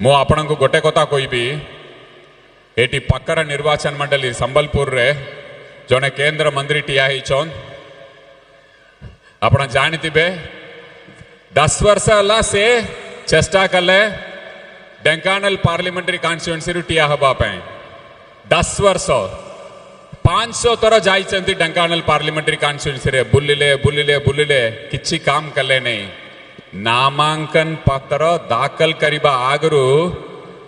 मु आपण को गोटे कथा कहबी एटी पाकर निर्वाचन मंडली संबलपुर रे जने केंद्र मंत्री टिया होइछन आपण जानिथिबे 10 वर्ष हला से चेष्टा कले ढेंकानाल पार्लियामेंट्री कॉन्स्टिट्यूएंसी रु टिया हबा पे 10 वर्ष 500 थर जाइछंती ढेंकानाल पार्लियामेंट्री कॉन्स्टिट्यूएंसी रे बुल्लिले बुल्लिले बुल्लिले किछि काम कले नहीं नामांकन पत्र दाखल करिबा आगरू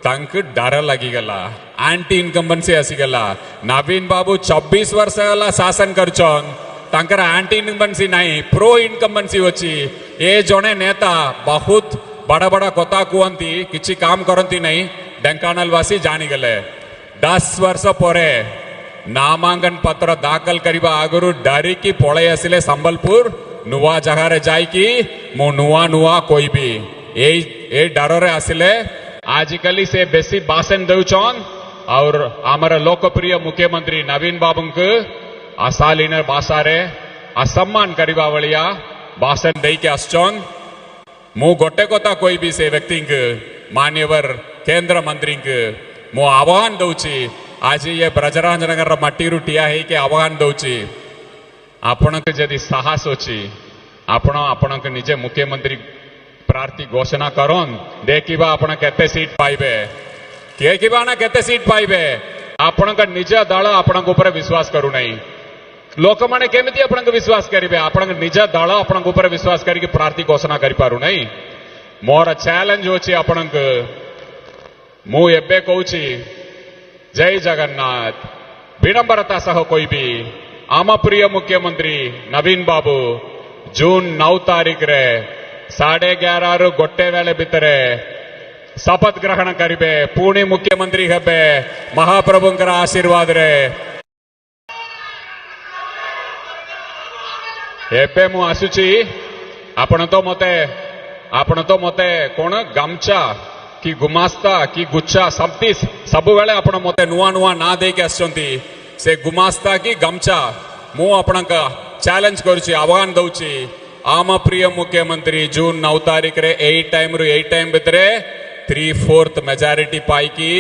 तंक डर लगिगला आंटी इनकम्बेंसी आसीगला नवीन बाबू 24 वर्ष हला शासन करछन तंकर आंटी इनकम्बेंसी नहीं प्रो इनकम्बेंसी होची ए जने नेता बहुत बड़ा बड़ा कथा कहती किछि काम करती नहीं ढेंकानाल वासी जानी गले 10 वर्ष परे नामांकन पत्र दाखल करिबा आगरू डरिकी पळे आसिले संबलपुर नुआ जगार जाइकी मो नुआ नुआ कोई भी ए डर आसिले आजिकली से बेसी भाषण दउछन और आमर लोकप्रिय मुख्यमंत्री नवीन बाबू को अशालीन भाषा रे असम्मान करिबा वलिया भाषण देके आछन मु गोटे कथा कोई भी से व्यक्ति मान्यवर केंद्र मंत्री मु आह्वान दउची आज ये ब्रजराजनगर मट्टी टिया है के आह्वान दउची आपण के जदि साहस अच्छी आपण आपण के निजे मुख्यमंत्री प्रार्थी घोषणा करन देखिबा आपण केते सीट पाइबे देखिबा ना केते सीट पाइबे आपण का निज दल आपण ऊपर विश्वास करू नहीं लोक माने केमिति आपण के विश्वास करिवे आपण निज दल आपण ऊपर विश्वास करिके प्रार्थी घोषणा करि पारु नहीं मोर चैलेंज होची आपण के मु एबे कहूची जय जगन्नाथ विडंबरता सह कोई भी आम प्रिय मुख्यमंत्री नवीन बाबू जून 9 तारीख रे 11:30 रु गोटे वेले भितरे शपथ ग्रहण करिबे पुणी मुख्यमंत्री हेबे महाप्रभुंकर आशीर्वाद रे एबे मु आसुची आपण तो मते कोन गामचा कि गुमास्ता कि गुच्छा सबु बेले आपण मते नुआ नुआ ना देके आछंती से गुमास्ता की गमचा मु आपण का चैलेंज करुची आह्वान दउची आम प्रिय मुख्यमंत्री जून 9 तारीख रे 8 टाइम भितरे 3/4 मेजॉरिटी पाई की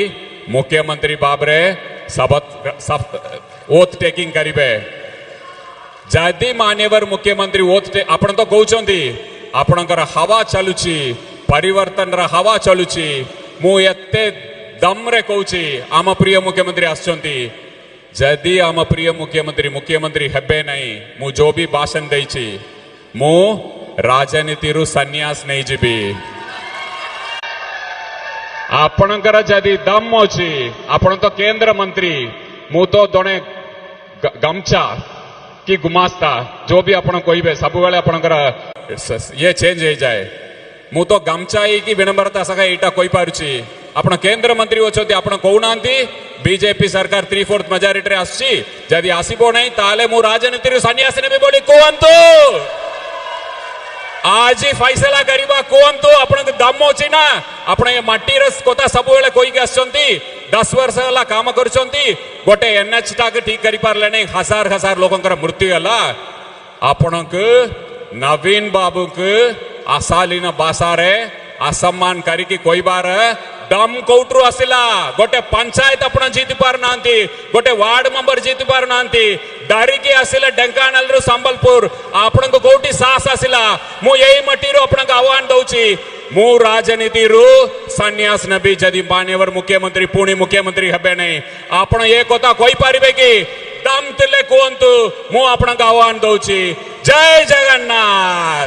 मुख्यमंत्री बाबरे ओथ टेकिंग करिबे जदि मान्यवर मुख्यमंत्री ओथ आपण तो कहउचंती आपणकर हवा चलुची परिवर्तन रा हवा चलुची मु एते दम रे कहउची आम प्रिय मुख्यमंत्री आछंती जदि आम प्रिय मुख्यमंत्री हेबे नहीं मु जो भी भाषण देछि मु राजनीति रु सन्यास नहीं जीबी आपणकर जदि दम अछि आपण तो केंद्र मंत्री मु तो जने गमछा कि गुमास्ता जो भी आपण कहिबे सब बेले आपणकर ये चेंज हो जाए मु तो गमछा कि विडंबरता सका एटा कहि पारुछि आपण केंद्र मंत्री होचोती आपण कहउनांती बीजेपी सरकार 3/4 मेजॉरिटी रे आसी जदि आसीबो नहीं ताले मु राजनीति रे सन्यास नेबे बोली कोहंतु आज ही फैसला करिबा कोहंतु आपण के दम होची ना आपण ए माटी रे कोता सब बेले कोई के आछंती 10 वर्ष हला काम करछंती गोटे एनएच टाक ठीक करि पारले नहीं हजार लोकंकर मृत्यु हला आपण के नवीन बाबू के अशालीन भाषा रे असम्मान करिकी कोई बार दम कोउट्रु आसिला गोटे पंचायत आपण जीति पार नांती गोटे वार्ड मेंबर जीति पार नांती डरिकी आसिले ढेंकानाल रु संबलपुर आपण को कोटी साहस आसिला मु एई मटी रो आपण का आह्वान दउची मु राजनीति रु सन्यास नबी जदि मान्यवर मुख्यमंत्री पुणी मुख्यमंत्री हेबे नहीं आपण ए कथा कहि पारिबे कि दम तिले कोहंतु मु आपण का आह्वान दउची जय जगन्नाथ।